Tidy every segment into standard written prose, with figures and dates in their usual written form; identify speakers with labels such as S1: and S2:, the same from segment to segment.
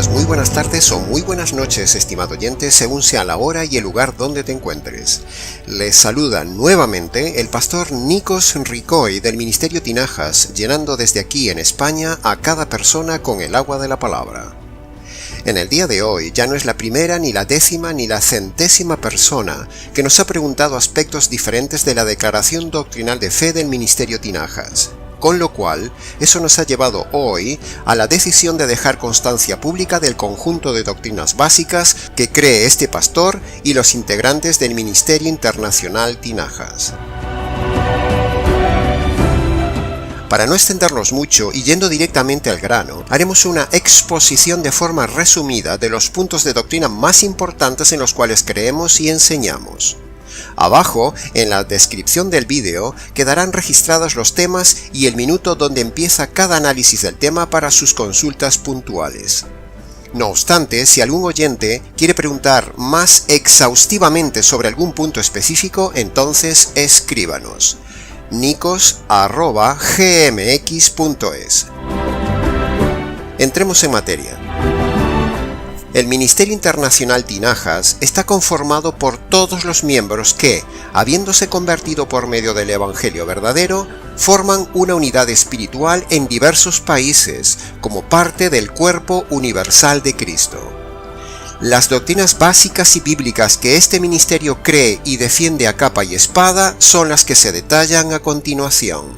S1: días, muy buenas tardes o muy buenas noches, estimado oyente, según sea la hora y el lugar donde te encuentres. Les saluda nuevamente el pastor Nikos Ricoy del Ministerio Tinajas, llenando desde aquí en España a cada persona con el agua de la palabra. En el día de hoy ya no es la primera, ni la décima, ni la centésima persona que nos ha preguntado aspectos diferentes de la declaración doctrinal de fe del Ministerio Tinajas. Con lo cual, eso nos ha llevado hoy a la decisión de dejar constancia pública del conjunto de doctrinas básicas que cree este pastor y los integrantes del Ministerio Internacional Tinajas. Para no extendernos mucho y yendo directamente al grano, haremos una exposición de forma resumida de los puntos de doctrina más importantes en los cuales creemos y enseñamos. Abajo, en la descripción del vídeo, quedarán registrados los temas y el minuto donde empieza cada análisis del tema para sus consultas puntuales. No obstante, si algún oyente quiere preguntar más exhaustivamente sobre algún punto específico, entonces escríbanos. nikos@gmx.es. Entremos en materia. El Ministerio Internacional Tinajas está conformado por todos los miembros que, habiéndose convertido por medio del Evangelio verdadero, forman una unidad espiritual en diversos países, como parte del cuerpo universal de Cristo. Las doctrinas básicas y bíblicas que este ministerio cree y defiende a capa y espada son las que se detallan a continuación.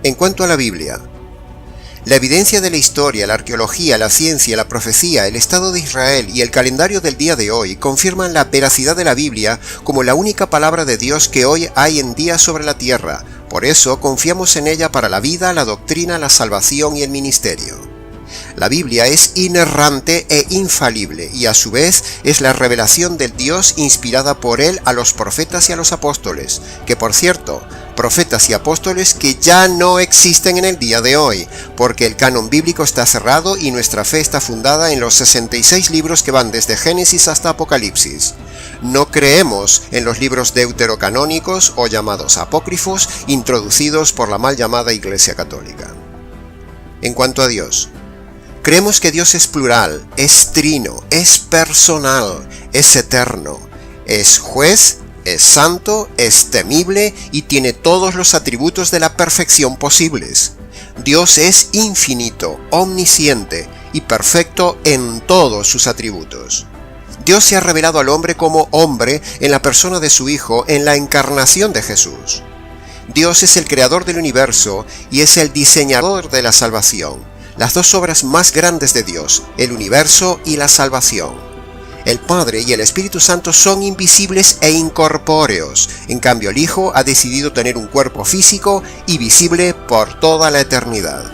S1: En cuanto a la Biblia, la evidencia de la historia, la arqueología, la ciencia, la profecía, el Estado de Israel y el calendario del día de hoy confirman la veracidad de la Biblia como la única palabra de Dios que hoy hay en día sobre la tierra. Por eso confiamos en ella para la vida, la doctrina, la salvación y el ministerio. La Biblia es inerrante e infalible y a su vez es la revelación del Dios inspirada por él a los profetas y a los apóstoles, que por cierto, profetas y apóstoles que ya no existen en el día de hoy, porque el canon bíblico está cerrado y nuestra fe está fundada en los 66 libros que van desde Génesis hasta Apocalipsis. No creemos en los libros deuterocanónicos o llamados apócrifos introducidos por la mal llamada Iglesia Católica. En cuanto a Dios, creemos que Dios es plural, es trino, es personal, es eterno, es juez, es santo, es temible y tiene todos los atributos de la perfección posibles. Dios es infinito, omnisciente y perfecto en todos sus atributos. Dios se ha revelado al hombre como hombre en la persona de su Hijo en la encarnación de Jesús. Dios es el creador del universo y es el diseñador de la salvación. Las dos obras más grandes de Dios, el universo y la salvación. El Padre y el Espíritu Santo son invisibles e incorpóreos, en cambio el Hijo ha decidido tener un cuerpo físico y visible por toda la eternidad.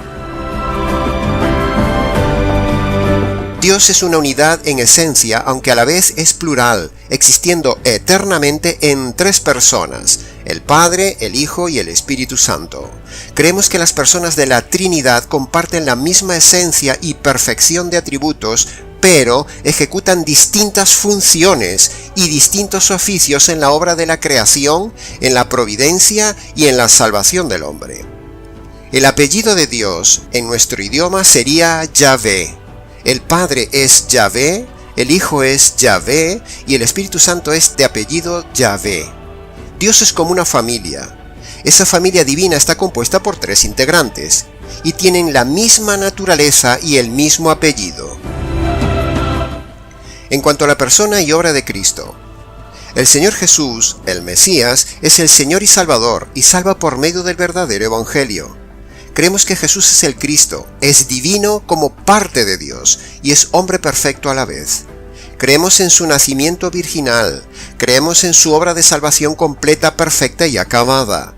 S1: Dios es una unidad en esencia, aunque a la vez es plural, existiendo eternamente en tres personas, el Padre, el Hijo y el Espíritu Santo. Creemos que las personas de la Trinidad comparten la misma esencia y perfección de atributos, pero ejecutan distintas funciones y distintos oficios en la obra de la creación, en la providencia y en la salvación del hombre. El apellido de Dios en nuestro idioma sería Yahvé. El Padre es Yahvé, el Hijo es Yahvé y el Espíritu Santo es de apellido Yahvé. Dios es como una familia. Esa familia divina está compuesta por tres integrantes y tienen la misma naturaleza y el mismo apellido. En cuanto a la persona y obra de Cristo, el Señor Jesús, el Mesías, es el Señor y Salvador y salva por medio del verdadero Evangelio. Creemos que Jesús es el Cristo, es divino como parte de Dios y es hombre perfecto a la vez. Creemos en su nacimiento virginal, creemos en su obra de salvación completa, perfecta y acabada.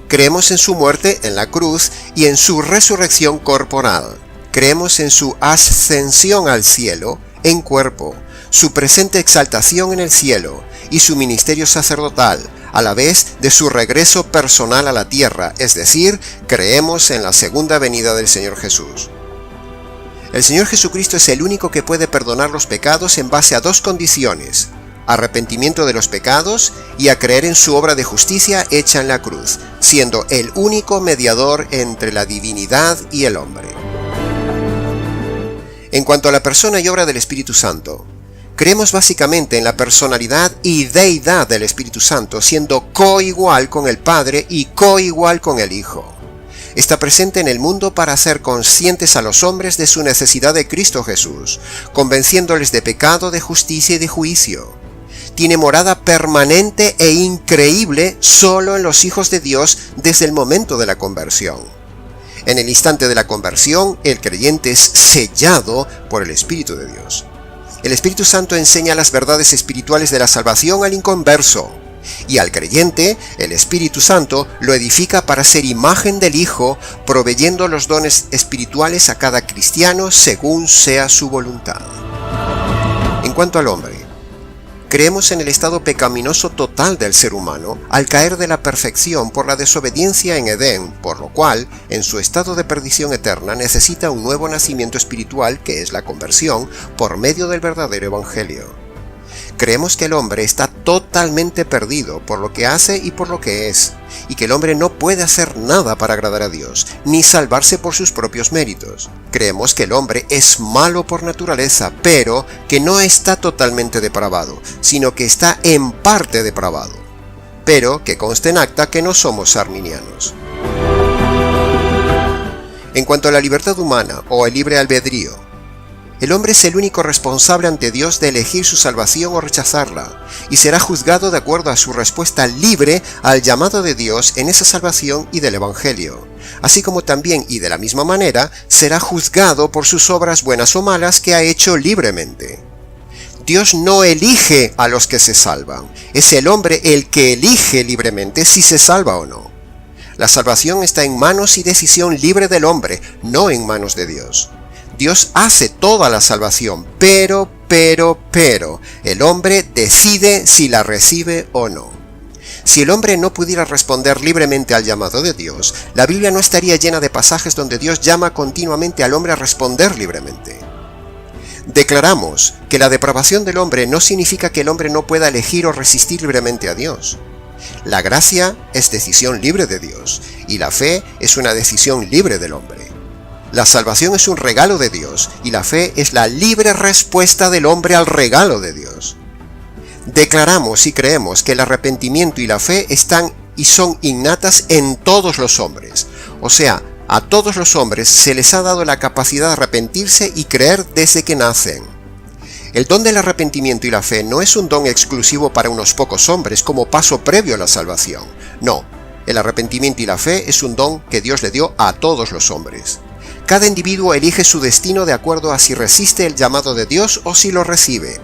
S1: Creemos en su muerte en la cruz y en su resurrección corporal. Creemos en su ascensión al cielo en cuerpo, su presente exaltación en el cielo y su ministerio sacerdotal, a la vez de su regreso personal a la tierra, es decir, creemos en la segunda venida del Señor Jesús. El Señor Jesucristo es el único que puede perdonar los pecados en base a dos condiciones. arrepentimiento de los pecados y a creer en su obra de justicia hecha en la cruz, siendo el único mediador entre la divinidad y el hombre. En cuanto a la persona y obra del Espíritu Santo, creemos básicamente en la personalidad y deidad del Espíritu Santo, siendo coigual con el Padre y coigual con el Hijo. Está presente en el mundo para hacer conscientes a los hombres de su necesidad de Cristo Jesús, convenciéndoles de pecado, de justicia y de juicio. Tiene morada permanente e increíble solo en los hijos de Dios desde el momento de la conversión. En el instante de la conversión, el creyente es sellado por el Espíritu de Dios. El Espíritu Santo enseña las verdades espirituales de la salvación al inconverso, y al creyente, el Espíritu Santo lo edifica para ser imagen del Hijo, proveyendo los dones espirituales a cada cristiano según sea su voluntad. En cuanto al hombre, creemos en el estado pecaminoso total del ser humano al caer de la perfección por la desobediencia en Edén, por lo cual, en su estado de perdición eterna, necesita un nuevo nacimiento espiritual que es la conversión por medio del verdadero Evangelio. Creemos que el hombre está totalmente perdido por lo que hace y por lo que es, y que el hombre no puede hacer nada para agradar a Dios, ni salvarse por sus propios méritos. Creemos que el hombre es malo por naturaleza, pero que no está totalmente depravado, sino que está en parte depravado. Pero que conste en acta que no somos arminianos. En cuanto a la libertad humana o el libre albedrío, el hombre es el único responsable ante Dios de elegir su salvación o rechazarla, y será juzgado de acuerdo a su respuesta libre al llamado de Dios en esa salvación y del Evangelio, así como también y de la misma manera será juzgado por sus obras buenas o malas que ha hecho libremente. Dios no elige a los que se salvan, es el hombre el que elige libremente si se salva o no. La salvación está en manos y decisión libre del hombre, no en manos de Dios. Dios hace toda la salvación, pero, el hombre decide si la recibe o no. Si el hombre no pudiera responder libremente al llamado de Dios, la Biblia no estaría llena de pasajes donde Dios llama continuamente al hombre a responder libremente. Declaramos que la depravación del hombre no significa que el hombre no pueda elegir o resistir libremente a Dios. La gracia es decisión libre de Dios, y la fe es una decisión libre del hombre. La salvación es un regalo de Dios, y la fe es la libre respuesta del hombre al regalo de Dios. Declaramos y creemos que el arrepentimiento y la fe están y son innatas en todos los hombres. O sea, a todos los hombres se les ha dado la capacidad de arrepentirse y creer desde que nacen. El don del arrepentimiento y la fe no es un don exclusivo para unos pocos hombres como paso previo a la salvación. No, el arrepentimiento y la fe es un don que Dios le dio a todos los hombres. Cada individuo elige su destino de acuerdo a si resiste el llamado de Dios o si lo recibe.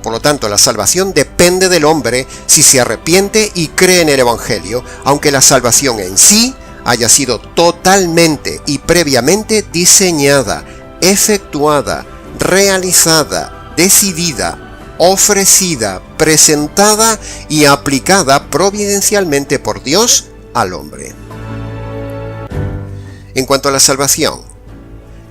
S1: Por lo tanto, la salvación depende del hombre si se arrepiente y cree en el Evangelio, aunque la salvación en sí haya sido totalmente y previamente diseñada, efectuada, realizada, decidida, ofrecida, presentada y aplicada providencialmente por Dios al hombre. En cuanto a la salvación,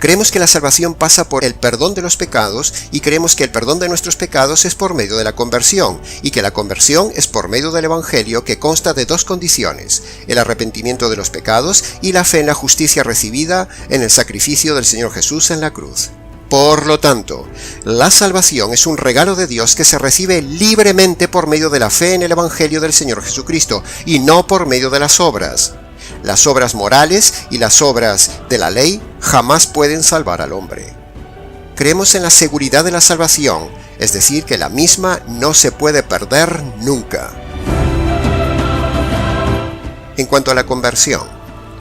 S1: creemos que la salvación pasa por el perdón de los pecados y creemos que el perdón de nuestros pecados es por medio de la conversión y que la conversión es por medio del Evangelio que consta de dos condiciones, el arrepentimiento de los pecados y la fe en la justicia recibida en el sacrificio del Señor Jesús en la cruz. Por lo tanto, la salvación es un regalo de Dios que se recibe libremente por medio de la fe en el Evangelio del Señor Jesucristo y no por medio de las obras. Las obras morales y las obras de la ley jamás pueden salvar al hombre. Creemos en la seguridad de la salvación, es decir, que la misma no se puede perder nunca. En cuanto a la conversión,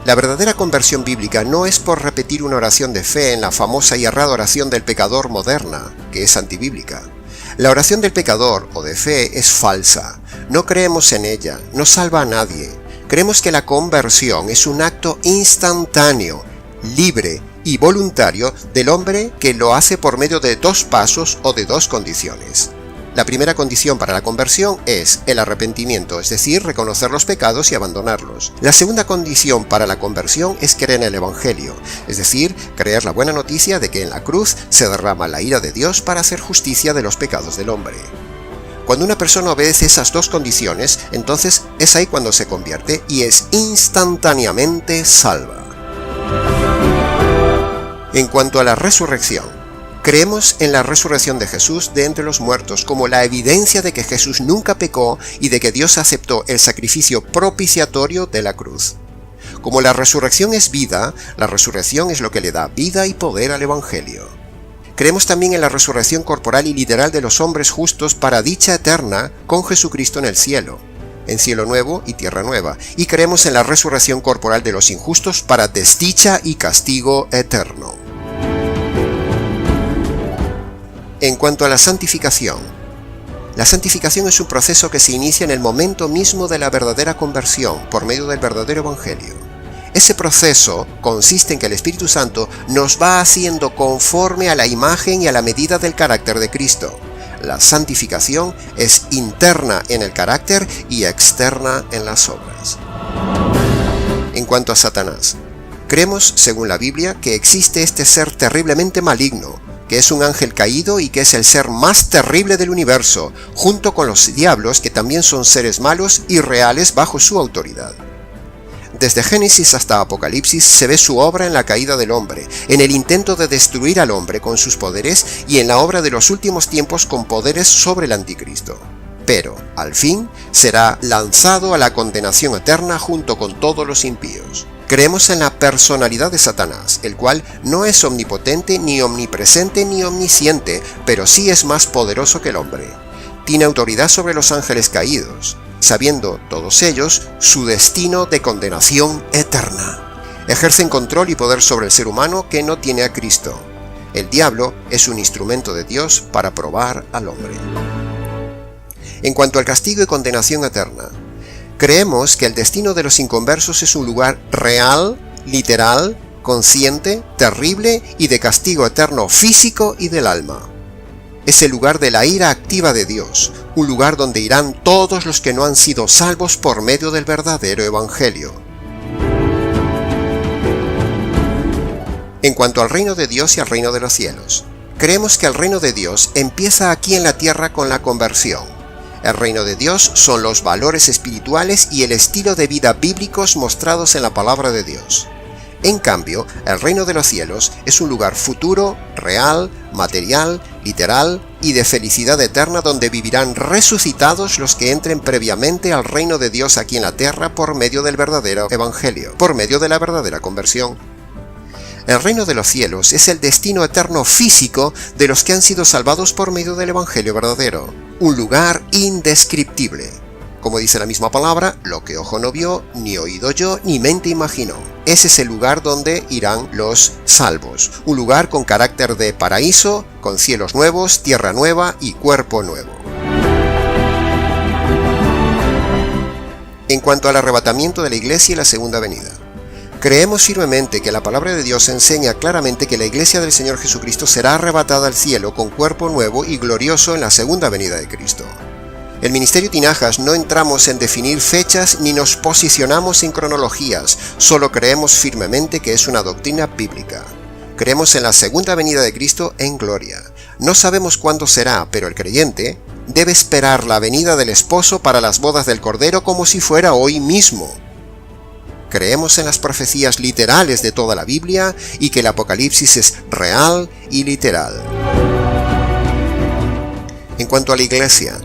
S1: la verdadera conversión bíblica no es por repetir una oración de fe en la famosa y errada oración del pecador moderna, que es antibíblica. La oración del pecador o de fe es falsa, no creemos en ella, no salva a nadie. Creemos que la conversión es un acto instantáneo, libre y voluntario del hombre que lo hace por medio de dos pasos o de dos condiciones. La primera condición para la conversión es el arrepentimiento, es decir, reconocer los pecados y abandonarlos. La segunda condición para la conversión es creer en el Evangelio, es decir, creer la buena noticia de que en la cruz se derrama la ira de Dios para hacer justicia de los pecados del hombre. Cuando una persona obedece esas dos condiciones, entonces es ahí cuando se convierte y es instantáneamente salva. En cuanto a la resurrección, creemos en la resurrección de Jesús de entre los muertos como la evidencia de que Jesús nunca pecó y de que Dios aceptó el sacrificio propiciatorio de la cruz. Como la resurrección es vida, la resurrección es lo que le da vida y poder al Evangelio. Creemos también en la resurrección corporal y literal de los hombres justos para dicha eterna con Jesucristo en el cielo, en cielo nuevo y tierra nueva, y creemos en la resurrección corporal de los injustos para desdicha y castigo eterno. En cuanto a la santificación es un proceso que se inicia en el momento mismo de la verdadera conversión por medio del verdadero Evangelio. Ese proceso consiste en que el Espíritu Santo nos va haciendo conforme a la imagen y a la medida del carácter de Cristo. La santificación es interna en el carácter y externa en las obras. En cuanto a Satanás, creemos, según la Biblia, que existe este ser terriblemente maligno, que es un ángel caído y que es el ser más terrible del universo, junto con los diablos, que también son seres malos y reales bajo su autoridad. Desde Génesis hasta Apocalipsis se ve su obra en la caída del hombre, en el intento de destruir al hombre con sus poderes y en la obra de los últimos tiempos con poderes sobre el anticristo. Pero, al fin, será lanzado a la condenación eterna junto con todos los impíos. Creemos en la personalidad de Satanás, el cual no es omnipotente, ni omnipresente, ni omnisciente, pero sí es más poderoso que el hombre. Tiene autoridad sobre los ángeles caídos, sabiendo todos ellos su destino de condenación eterna. Ejercen control y poder sobre el ser humano que no tiene a Cristo. El diablo es un instrumento de Dios para probar al hombre. En cuanto al castigo y condenación eterna, creemos que el destino de los inconversos es un lugar real, literal, consciente, terrible y de castigo eterno físico y del alma. Es el lugar de la ira activa de Dios, un lugar donde irán todos los que no han sido salvos por medio del verdadero Evangelio. En cuanto al reino de Dios y al reino de los cielos, creemos que el reino de Dios empieza aquí en la tierra con la conversión. El reino de Dios son los valores espirituales y el estilo de vida bíblicos mostrados en la palabra de Dios. En cambio, el reino de los cielos es un lugar futuro, real, material, literal y de felicidad eterna donde vivirán resucitados los que entren previamente al reino de Dios aquí en la tierra por medio del verdadero evangelio, por medio de la verdadera conversión. El reino de los cielos es el destino eterno físico de los que han sido salvados por medio del evangelio verdadero, un lugar indescriptible. Como dice la misma palabra, lo que ojo no vio, ni oído yo, ni mente imaginó. Ese es el lugar donde irán los salvos, un lugar con carácter de paraíso, con cielos nuevos, tierra nueva y cuerpo nuevo. En cuanto al arrebatamiento de la iglesia y la segunda venida, creemos firmemente que la palabra de Dios enseña claramente que la iglesia del Señor Jesucristo será arrebatada al cielo con cuerpo nuevo y glorioso en la segunda venida de Cristo. El Ministerio Tinajas no entramos en definir fechas ni nos posicionamos en cronologías, solo creemos firmemente que es una doctrina bíblica. Creemos en la segunda venida de Cristo en gloria. No sabemos cuándo será, pero el creyente debe esperar la venida del esposo para las bodas del Cordero como si fuera hoy mismo. Creemos en las profecías literales de toda la Biblia y que el Apocalipsis es real y literal. En cuanto a la iglesia,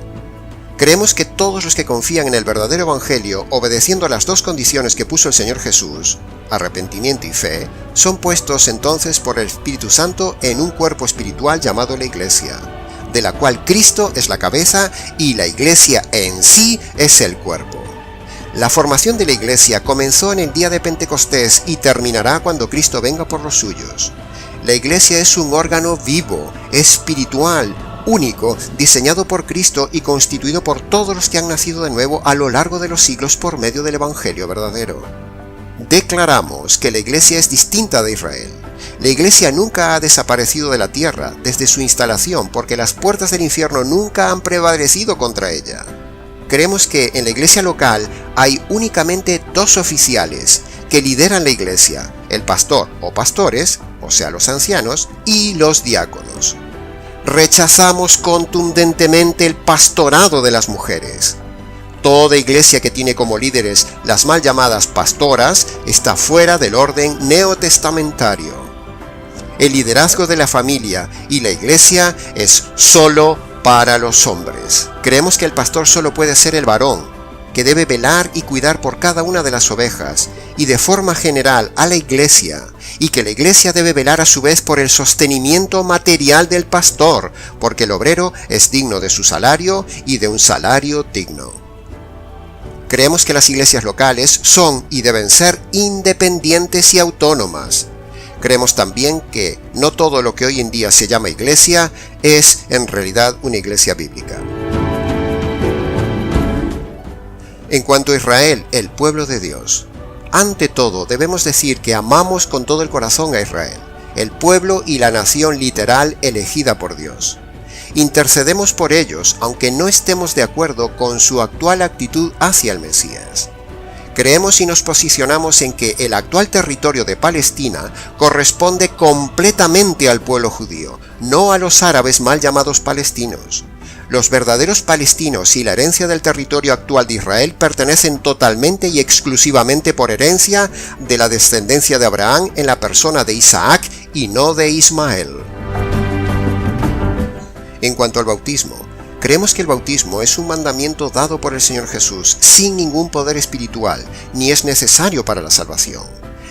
S1: creemos que todos los que confían en el verdadero Evangelio, obedeciendo a las dos condiciones que puso el Señor Jesús, arrepentimiento y fe, son puestos entonces por el Espíritu Santo en un cuerpo espiritual llamado la iglesia, de la cual Cristo es la cabeza y la iglesia en sí es el cuerpo. La formación de la iglesia comenzó en el día de Pentecostés y terminará cuando Cristo venga por los suyos. La iglesia es un órgano vivo, espiritual, único, diseñado por Cristo y constituido por todos los que han nacido de nuevo a lo largo de los siglos por medio del Evangelio verdadero. Declaramos que la iglesia es distinta de Israel. La iglesia nunca ha desaparecido de la tierra desde su instalación porque las puertas del infierno nunca han prevalecido contra ella. Creemos que en la iglesia local hay únicamente dos oficiales que lideran la iglesia, el pastor o pastores, o sea los ancianos, y los diáconos. Rechazamos contundentemente el pastorado de las mujeres. Toda iglesia que tiene como líderes las mal llamadas pastoras está fuera del orden neotestamentario. El liderazgo de la familia y la iglesia es solo para los hombres. Creemos que el pastor solo puede ser el varón, que debe velar y cuidar por cada una de las ovejas, y de forma general a la iglesia, y que la iglesia debe velar a su vez por el sostenimiento material del pastor, porque el obrero es digno de su salario y de un salario digno. Creemos que las iglesias locales son y deben ser independientes y autónomas. Creemos también que no todo lo que hoy en día se llama iglesia es en realidad una iglesia bíblica. En cuanto a Israel, el pueblo de Dios, ante todo debemos decir que amamos con todo el corazón a Israel, el pueblo y la nación literal elegida por Dios. Intercedemos por ellos, aunque no estemos de acuerdo con su actual actitud hacia el Mesías. Creemos y nos posicionamos en que el actual territorio de Palestina corresponde completamente al pueblo judío, no a los árabes mal llamados palestinos. Los verdaderos palestinos y la herencia del territorio actual de Israel pertenecen totalmente y exclusivamente por herencia de la descendencia de Abraham en la persona de Isaac y no de Ismael. En cuanto al bautismo, creemos que el bautismo es un mandamiento dado por el Señor Jesús sin ningún poder espiritual, ni es necesario para la salvación.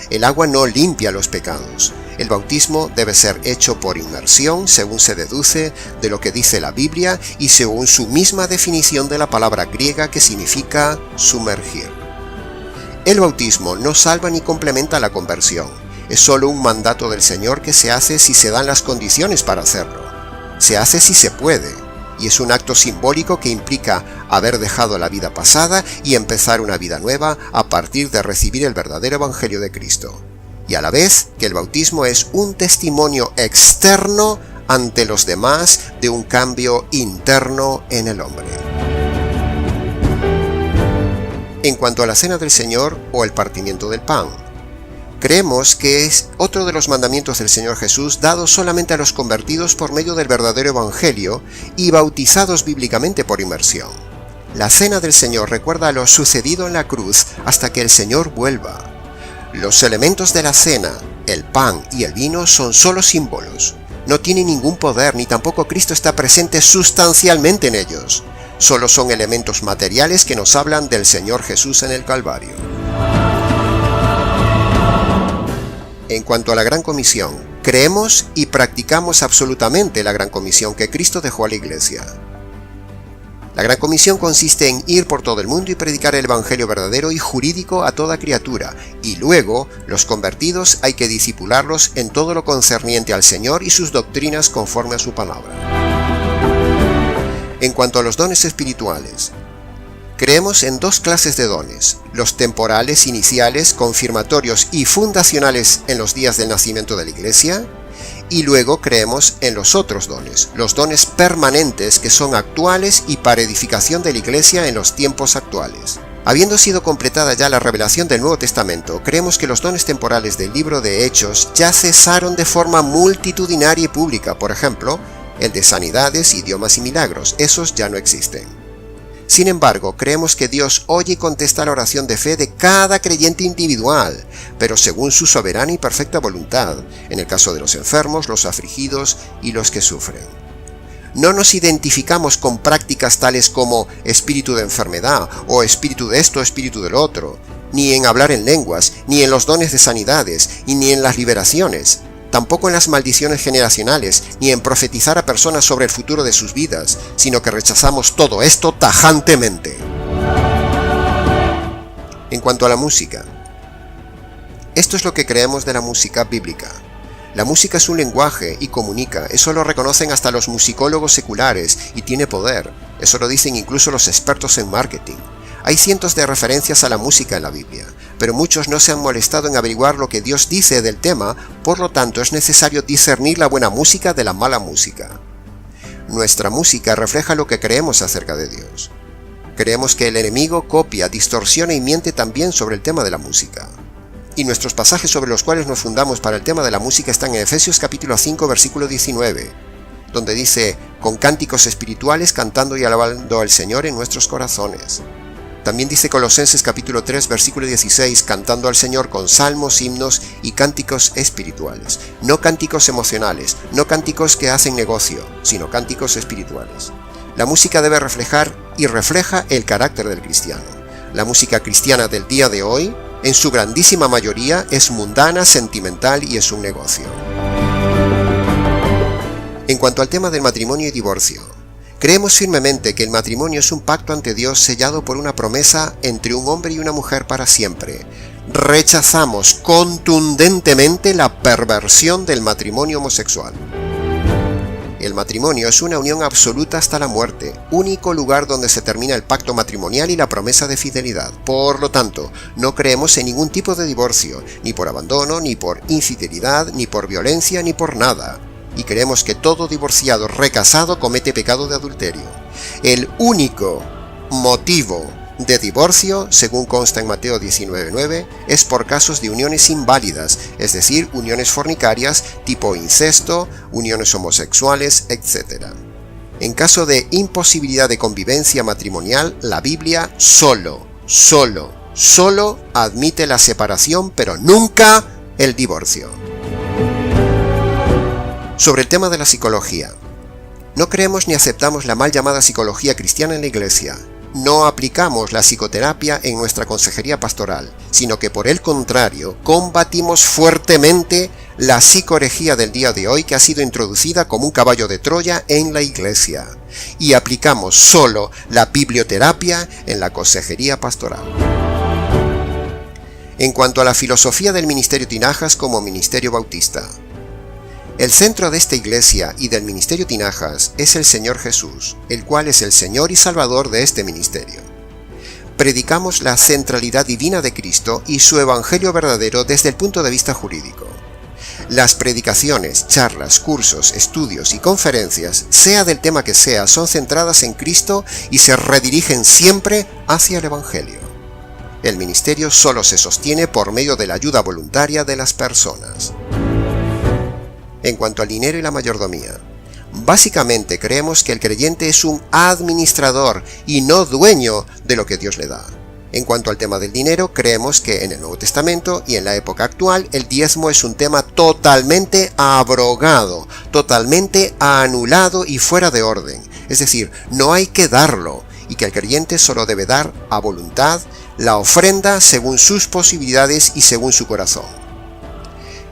S1: El agua no limpia los pecados. El bautismo debe ser hecho por inmersión, según se deduce de lo que dice la Biblia y según su misma definición de la palabra griega que significa sumergir. El bautismo no salva ni complementa la conversión. Es solo un mandato del Señor que se hace si se dan las condiciones para hacerlo. Se hace si se puede, y es un acto simbólico que implica haber dejado la vida pasada y empezar una vida nueva a partir de recibir el verdadero Evangelio de Cristo. Y a la vez que el bautismo es un testimonio externo ante los demás de un cambio interno en el hombre. En cuanto a la cena del Señor o el partimiento del pan, creemos que es otro de los mandamientos del Señor Jesús dados solamente a los convertidos por medio del verdadero Evangelio y bautizados bíblicamente por inmersión. La cena del Señor recuerda lo sucedido en la cruz hasta que el Señor vuelva. Los elementos de la cena, el pan y el vino son solo símbolos. No tienen ningún poder ni tampoco Cristo está presente sustancialmente en ellos. Solo son elementos materiales que nos hablan del Señor Jesús en el Calvario. En cuanto a la Gran Comisión, creemos y practicamos absolutamente la Gran Comisión que Cristo dejó a la Iglesia. La Gran Comisión consiste en ir por todo el mundo y predicar el Evangelio verdadero y jurídico a toda criatura, y luego los convertidos hay que discipularlos en todo lo concerniente al Señor y sus doctrinas conforme a su palabra. En cuanto a los dones espirituales, creemos en dos clases de dones, los temporales iniciales, confirmatorios y fundacionales en los días del nacimiento de la Iglesia, y luego creemos en los otros dones, los dones permanentes que son actuales y para edificación de la Iglesia en los tiempos actuales. Habiendo sido completada ya la revelación del Nuevo Testamento, creemos que los dones temporales del libro de Hechos ya cesaron de forma multitudinaria y pública, por ejemplo, el de sanidades, idiomas y milagros, esos ya no existen. Sin embargo, creemos que Dios oye y contesta la oración de fe de cada creyente individual, pero según su soberana y perfecta voluntad, en el caso de los enfermos, los afligidos y los que sufren. No nos identificamos con prácticas tales como espíritu de enfermedad, o espíritu de esto, espíritu del otro, ni en hablar en lenguas, ni en los dones de sanidades, y ni en las liberaciones. Tampoco en las maldiciones generacionales, ni en profetizar a personas sobre el futuro de sus vidas, sino que rechazamos todo esto tajantemente. En cuanto a la música, esto es lo que creemos de la música bíblica. La música es un lenguaje y comunica, eso lo reconocen hasta los musicólogos seculares y tiene poder, eso lo dicen incluso los expertos en marketing. Hay cientos de referencias a la música en la Biblia, pero muchos no se han molestado en averiguar lo que Dios dice del tema, por lo tanto es necesario discernir la buena música de la mala música. Nuestra música refleja lo que creemos acerca de Dios. Creemos que el enemigo copia, distorsiona y miente también sobre el tema de la música. Y nuestros pasajes sobre los cuales nos fundamos para el tema de la música están en Efesios capítulo 5 versículo 19. donde dice, con cánticos espirituales cantando y alabando al Señor en nuestros corazones. También dice Colosenses capítulo 3, versículo 16, cantando al Señor con salmos, himnos y cánticos espirituales. No cánticos emocionales, no cánticos que hacen negocio, sino cánticos espirituales. La música debe reflejar y refleja el carácter del cristiano. La música cristiana del día de hoy, en su grandísima mayoría, es mundana, sentimental y es un negocio. En cuanto al tema del matrimonio y divorcio, creemos firmemente que el matrimonio es un pacto ante Dios sellado por una promesa entre un hombre y una mujer para siempre. Rechazamos contundentemente la perversión del matrimonio homosexual. El matrimonio es una unión absoluta hasta la muerte, único lugar donde se termina el pacto matrimonial y la promesa de fidelidad. Por lo tanto, no creemos en ningún tipo de divorcio, ni por abandono, ni por infidelidad, ni por violencia, ni por nada. Y creemos que todo divorciado recasado comete pecado de adulterio. El único motivo de divorcio, según consta en Mateo 19:9, es por casos de uniones inválidas, es decir, uniones fornicarias tipo incesto, uniones homosexuales, etc. En caso de imposibilidad de convivencia matrimonial, la Biblia solo admite la separación, pero nunca el divorcio. Sobre el tema de la psicología, no creemos ni aceptamos la mal llamada psicología cristiana en la Iglesia. No aplicamos la psicoterapia en nuestra consejería pastoral, sino que por el contrario, combatimos fuertemente la psicoherejía del día de hoy que ha sido introducida como un caballo de Troya en la Iglesia, y aplicamos solo la biblioterapia en la consejería pastoral. En cuanto a la filosofía del Ministerio Tinajas como Ministerio Bautista, el centro de esta iglesia y del Ministerio Tinajas es el Señor Jesús, el cual es el Señor y Salvador de este ministerio. Predicamos la centralidad divina de Cristo y su evangelio verdadero desde el punto de vista jurídico. Las predicaciones, charlas, cursos, estudios y conferencias, sea del tema que sea, son centradas en Cristo y se redirigen siempre hacia el evangelio. El ministerio solo se sostiene por medio de la ayuda voluntaria de las personas. En cuanto al dinero y la mayordomía, básicamente creemos que el creyente es un administrador y no dueño de lo que Dios le da. En cuanto al tema del dinero, creemos que en el Nuevo Testamento y en la época actual el diezmo es un tema totalmente abrogado, totalmente anulado y fuera de orden. Es decir, no hay que darlo y que el creyente solo debe dar a voluntad la ofrenda según sus posibilidades y según su corazón.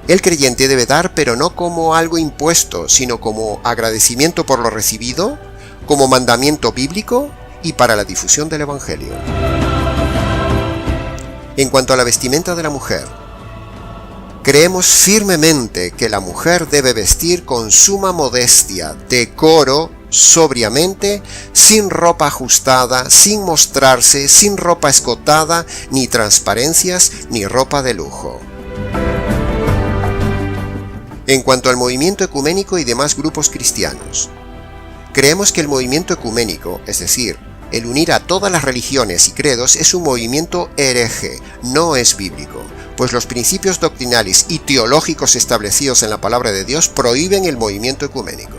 S1: El creyente debe dar, pero no como algo impuesto, sino como agradecimiento por lo recibido, como mandamiento bíblico y para la difusión del Evangelio. En cuanto a la vestimenta de la mujer, creemos firmemente que la mujer debe vestir con suma modestia, decoro, sobriamente, sin ropa ajustada, sin mostrarse, sin ropa escotada, ni transparencias, ni ropa de lujo. En cuanto al movimiento ecuménico y demás grupos cristianos, creemos que el movimiento ecuménico, es decir, el unir a todas las religiones y credos, es un movimiento hereje, no es bíblico, pues los principios doctrinales y teológicos establecidos en la palabra de Dios prohíben el movimiento ecuménico.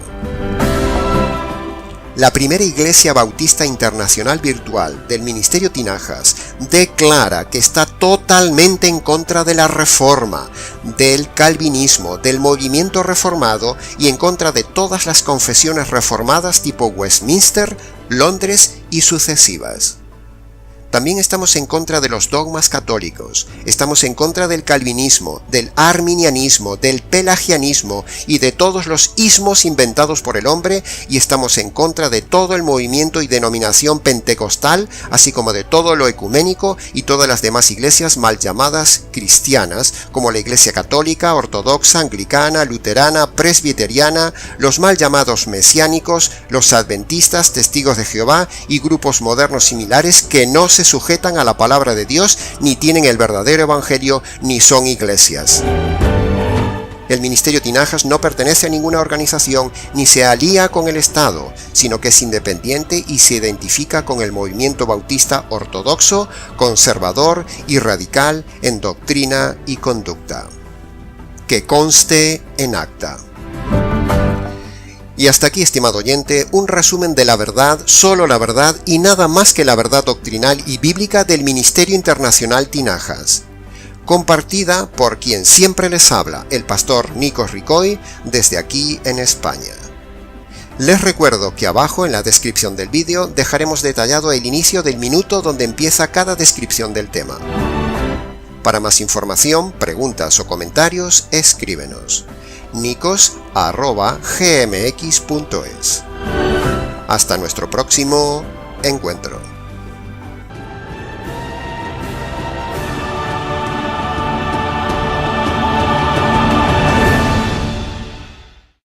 S1: La primera Iglesia Bautista Internacional Virtual del Ministerio Tinajas declara que está totalmente en contra de la Reforma, del Calvinismo, del movimiento reformado y en contra de todas las confesiones reformadas tipo Westminster, Londres y sucesivas. También estamos en contra de los dogmas católicos, estamos en contra del calvinismo, del arminianismo, del pelagianismo y de todos los ismos inventados por el hombre, y estamos en contra de todo el movimiento y denominación pentecostal, así como de todo lo ecuménico y todas las demás iglesias mal llamadas cristianas, como la Iglesia Católica, Ortodoxa, Anglicana, Luterana, Presbiteriana, los mal llamados mesiánicos, los adventistas, Testigos de Jehová y grupos modernos similares que no se sujetan a la palabra de Dios, ni tienen el verdadero evangelio, ni son iglesias. El Ministerio Tinajas no pertenece a ninguna organización ni se alía con el Estado, sino que es independiente y se identifica con el movimiento bautista ortodoxo, conservador y radical en doctrina y conducta. Que conste en acta. Y hasta aquí, estimado oyente, un resumen de la verdad, solo la verdad y nada más que la verdad doctrinal y bíblica del Ministerio Internacional Tinajas, compartida por quien siempre les habla, el pastor Nikos Ricoy, desde aquí en España. Les recuerdo que abajo en la descripción del vídeo dejaremos detallado el inicio del minuto donde empieza cada descripción del tema. Para más información, preguntas o comentarios, escríbenos. nikos@gmx.es. Hasta nuestro próximo encuentro.